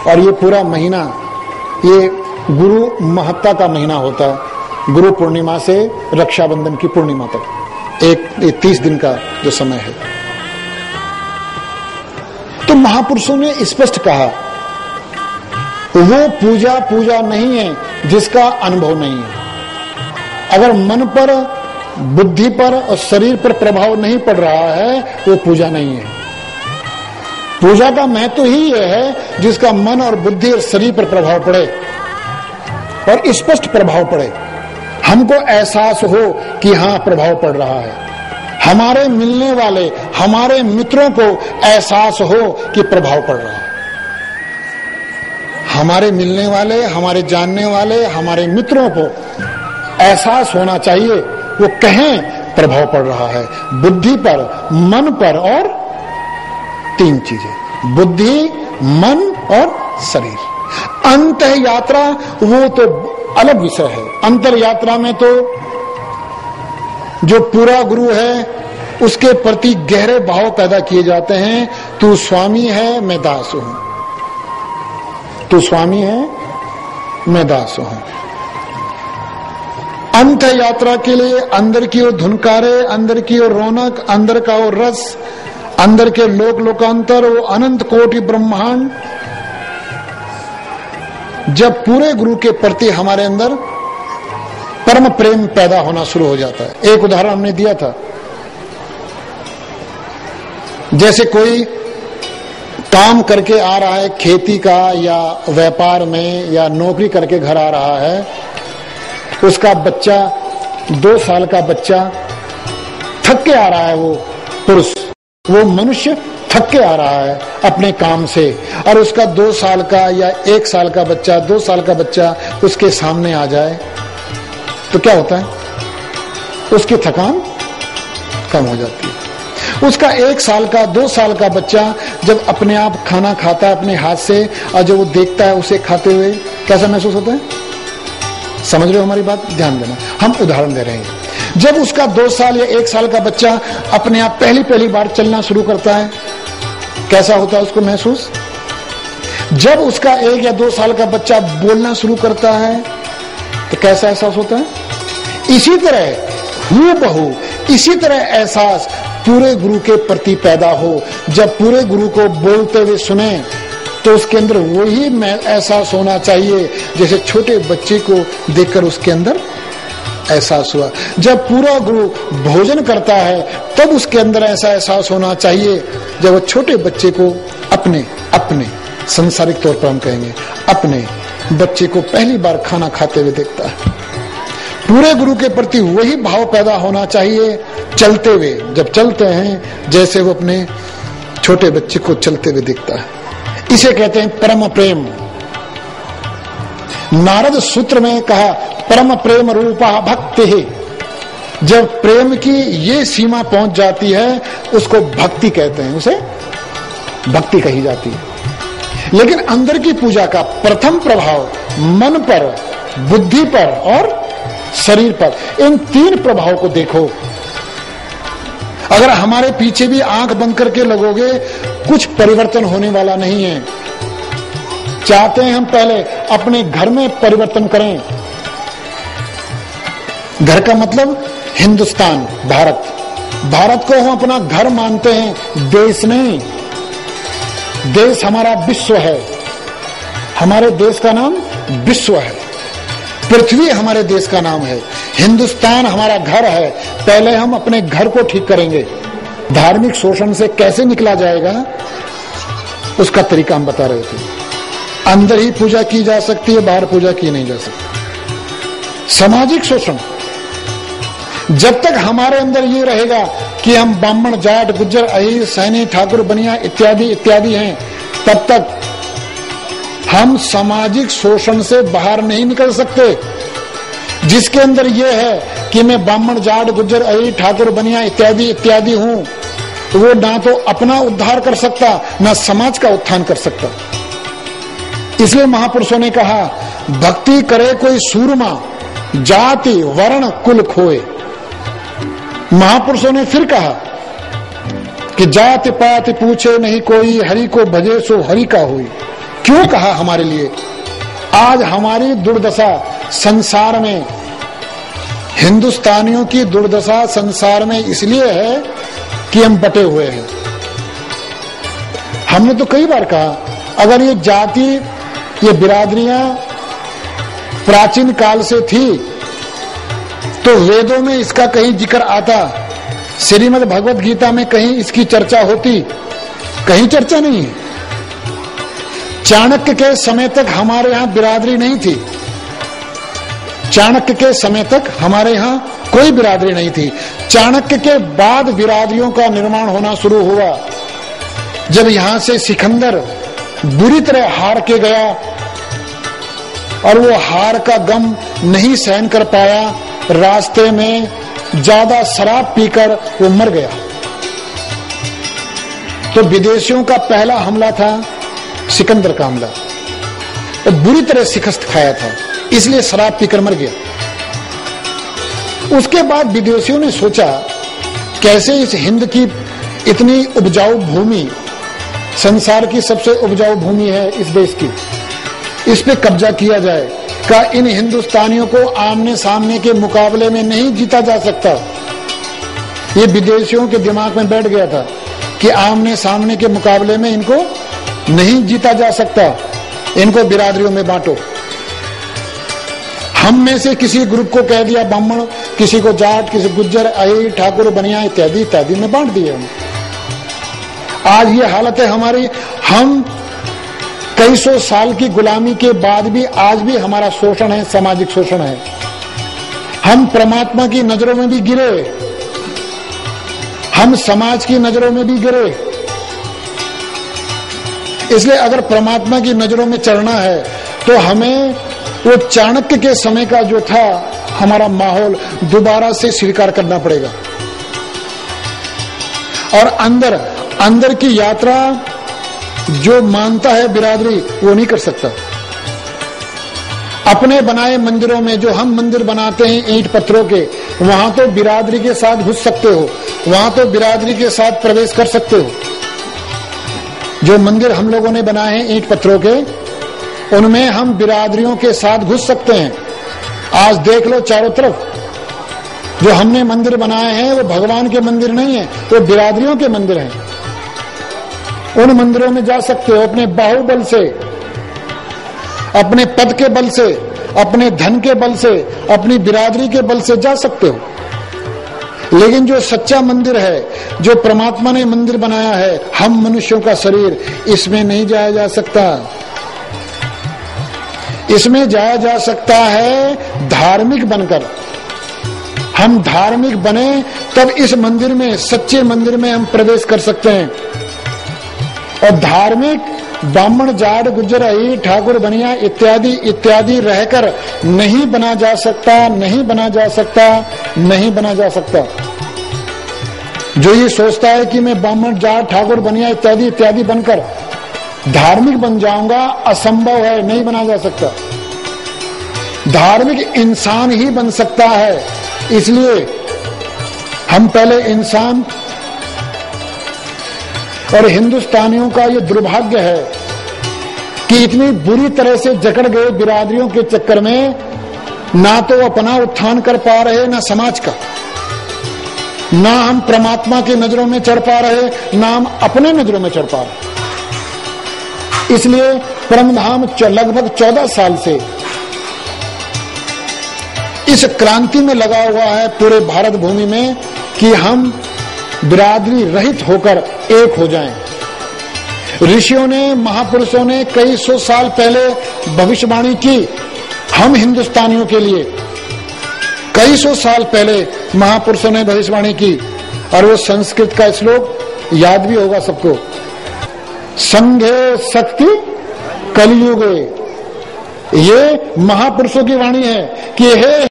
और ये पूरा महीना ये गुरु महत्ता का महीना होता है। गुरु पूर्णिमा से रक्षाबंधन की पूर्णिमा तक एक 30 दिन का जो समय है। तो महापुरुषों ने स्पष्ट कहा, वो पूजा नहीं है जिसका अनुभव नहीं है। अगर मन पर, बुद्धि पर और शरीर पर प्रभाव नहीं पड़ रहा है, वो पूजा नहीं है। पूजा का महत्व ही यह है जिसका मन और बुद्धि और शरीर पर प्रभाव पड़े और स्पष्ट प्रभाव पड़े, हमको एहसास हो कि हाँ प्रभाव पड़ रहा है। हमारे मिलने वाले, हमारे मित्रों को एहसास हो कि प्रभाव पड़ रहा है। हमारे मिलने वाले, हमारे जानने वाले, हमारे मित्रों को एहसास होना चाहिए, वो कहें प्रभाव पड़ रहा है बुद्धि पर, मन पर और 3 चीजें, बुद्धि, मन और शरीर। अंतः यात्रा वो तो अलग विषय है। अंतर यात्रा में तो जो पूरा गुरु है उसके प्रति गहरे भाव पैदा किए जाते हैं। तू स्वामी है, मैं दास हूं। तू स्वामी है, मैं दास हूं। अंत यात्रा के लिए अंदर की ओर धुनकारे, अंदर की ओर रौनक, अंदर का ओर रस, अंदर के लोक लोकांतर, वो अनंत कोटि ब्रह्मांड, जब पूरे गुरु के प्रति हमारे अंदर परम प्रेम पैदा होना शुरू हो जाता है। एक उदाहरण हमने दिया था, जैसे कोई काम करके आ रहा है खेती का या व्यापार में या नौकरी करके घर आ रहा है, उसका बच्चा 2 साल का बच्चा थक के आ रहा है, वो पुरुष, वो मनुष्य थक के आ रहा है अपने काम से, और उसका 2 साल का या 1 साल का बच्चा, 2 साल का बच्चा उसके सामने आ जाए तो क्या होता है? उसकी थकान कम हो जाती है। उसका 1 साल का, 2 साल का बच्चा जब अपने आप खाना खाता है अपने हाथ से, और जब वो देखता है उसे खाते हुए, कैसा महसूस होता है? समझ रहे हो हमारी बात? ध्यान देना, हम उदाहरण दे रहे हैं। जब उसका 2 साल या 1 साल का बच्चा अपने आप पहली बार चलना शुरू करता है, कैसा होता है उसको महसूस? जब उसका 1 या 2 साल का बच्चा बोलना शुरू करता है तो कैसा एहसास होता है? इसी तरह हूबहू इसी तरह एहसास पूरे गुरु के प्रति पैदा हो। जब पूरे गुरु को बोलते हुए सुने तो उसके अंदर वही एहसास होना चाहिए जैसे छोटे बच्चे को देखकर उसके अंदर एहसास हुआ। जब पूरा गुरु भोजन करता है तब उसके अंदर ऐसा एहसास होना चाहिए जब वो छोटे बच्चे को अपने संसारिक तौर पर हम कहेंगे अपने बच्चे को पहली बार खाना खाते हुए देखता है। पूरे गुरु के प्रति वही भाव पैदा होना चाहिए चलते हुए, जब चलते हैं जैसे वो अपने छोटे बच्चे को चलते हुए देखता है। इसे कहते हैं परम प्रेम। नारद सूत्र में कहा परम प्रेम रूपा भक्ति है। जब प्रेम की ये सीमा पहुंच जाती है उसको भक्ति कहते हैं, उसे भक्ति कही जाती है। लेकिन अंदर की पूजा का प्रथम प्रभाव मन पर, बुद्धि पर और शरीर पर, इन 3 प्रभाव को देखो। अगर हमारे पीछे भी आंख बंद करके लगोगे कुछ परिवर्तन होने वाला नहीं है। चाहते हैं हम पहले अपने घर में परिवर्तन करें। घर का मतलब हिंदुस्तान, भारत को हम अपना घर मानते हैं, देश नहीं। देश हमारा विश्व है, हमारे देश का नाम विश्व है। पृथ्वी हमारे देश का नाम है, हिंदुस्तान हमारा घर है। पहले हम अपने घर को ठीक करेंगे। धार्मिक शोषण से कैसे निकला जाएगा उसका तरीका हम बता रहे थे। अंदर ही पूजा की जा सकती है, बाहर पूजा की नहीं जा सकती। सामाजिक शोषण, जब तक हमारे अंदर ये रहेगा कि हम ब्राह्मण, जाट, गुज्जर, अहीर, सैनी, ठाकुर, बनिया इत्यादि हैं, तब तक हम सामाजिक शोषण से बाहर नहीं निकल सकते। जिसके अंदर यह है कि मैं ब्राह्मण, जाट, गुज्जर, अहीर, ठाकुर, बनिया इत्यादि हूं, वो ना तो अपना उद्धार कर सकता ना समाज का उत्थान कर सकता। इसलिए महापुरुषों ने कहा भक्ति करे कोई सूरमा, जाति वर्ण कुल खोए। महापुरुषों ने फिर कहा कि जाति पाति पूछे नहीं कोई, हरि को भजे सो हरि का होई। क्यों कहा हमारे लिए? आज हमारी दुर्दशा संसार में, हिंदुस्तानियों की दुर्दशा संसार में इसलिए है कि हम बटे हुए हैं। हमने तो कई बार कहा, अगर ये जाति, ये बिरादरियां प्राचीन काल से थी तो वेदों में इसका कहीं जिक्र आता, श्रीमद् भगवत गीता में कहीं इसकी चर्चा होती? कहीं चर्चा नहीं है। चाणक्य के समय तक हमारे यहां बिरादरी नहीं थी। चाणक्य के समय तक हमारे यहां कोई बिरादरी नहीं थी। चाणक्य के बाद बिरादरियों का निर्माण होना शुरू हुआ, जब यहां से सिकंदर बुरी तरह हार के गया और वो हार का गम नहीं सहन कर पाया, रास्ते में ज्यादा शराब पीकर वो मर गया। तो विदेशियों का पहला हमला था सिकंदर का हमला, और बुरी तरह शिकस्त खाया था, इसलिए शराब पीकर मर गया। उसके बाद विदेशियों ने सोचा कैसे इस हिंद की इतनी उपजाऊ भूमि, संसार की सबसे उपजाऊ भूमि है इस देश की, इस पे कब्जा किया जाए। का इन हिंदुस्तानियों को आमने सामने के मुकाबले में नहीं जीता जा सकता। ये विदेशियों के दिमाग में बैठ गया था कि आमने सामने के मुकाबले में इनको नहीं जीता जा सकता, इनको बिरादरियों में बांटो। हम में से किसी ग्रुप को कह दिया ब्राह्मण, किसी को जाट, किसी गुज्जर, अहिर, ठाकुर, बनिया इत्यादि इत्यादि में बांट दिए हम। आज ये हालत है हमारी। हम कई सौ साल की गुलामी के बाद भी आज भी हमारा शोषण है, सामाजिक शोषण है। हम परमात्मा की नजरों में भी गिरे, हम समाज की नजरों में भी गिरे। इसलिए अगर परमात्मा की नजरों में चढ़ना है तो हमें वो चाणक्य के समय का जो था हमारा माहौल दोबारा से स्वीकार करना पड़ेगा। और अंदर की यात्रा जो मानता है बिरादरी, वो नहीं कर सकता। अपने बनाए मंदिरों में जो हम मंदिर बनाते हैं ईंट पत्थरों के, वहां तो बिरादरी के साथ घुस सकते हो, वहां तो बिरादरी के साथ प्रवेश कर सकते हो। जो मंदिर हम लोगों ने बनाए हैं ईंट पत्थरों के, उनमें हम बिरादरियों के साथ घुस सकते हैं। आज देख लो चारों तरफ जो हमने मंदिर बनाए हैं वो भगवान के मंदिर नहीं है, वो बिरादरियों के मंदिर हैं। उन मंदिरों में जा सकते हो अपने बाहुबल से, अपने पद के बल से, अपने धन के बल से, अपनी बिरादरी के बल से जा सकते हो। लेकिन जो सच्चा मंदिर है, जो परमात्मा ने मंदिर बनाया है, हम मनुष्यों का शरीर, इसमें नहीं जाया जा सकता। इसमें जाया जा सकता है धार्मिक बनकर। हम धार्मिक बने तब इस मंदिर में, सच्चे मंदिर में हम प्रवेश कर सकते हैं। और धार्मिक ब्राह्मण, जाट, गुज्जर, अहिर, ठाकुर, बनिया इत्यादि इत्यादि रहकर नहीं बना जा सकता, नहीं बना जा सकता, नहीं बना जा सकता। जो ये सोचता है कि मैं ब्राह्मण, जाट, ठाकुर, बनिया इत्यादि इत्यादि बनकर धार्मिक बन जाऊंगा, असंभव है, नहीं बना जा सकता। धार्मिक इंसान ही बन सकता है। इसलिए हम पहले इंसान, और हिंदुस्तानियों का ये दुर्भाग्य है कि इतनी बुरी तरह से जकड़ गए बिरादरियों के चक्कर में, ना तो अपना उत्थान कर पा रहे, ना समाज का, ना हम परमात्मा की नजरों में चढ़ पा रहे, ना हम अपने नजरों में चढ़ पा रहे। इसलिए परमधाम लगभग 14 साल से इस क्रांति में लगा हुआ है पूरे भारत भूमि में कि हम बिरादरी रहित होकर एक हो जाएं। ऋषियों ने, महापुरुषों ने कई सौ साल पहले भविष्यवाणी की हम हिंदुस्तानियों के लिए। कई सौ साल पहले महापुरुषों ने भविष्यवाणी की, और वो संस्कृत का श्लोक याद भी होगा सबको, संघे शक्ति कलयुगे। ये महापुरुषों की वाणी है कि हे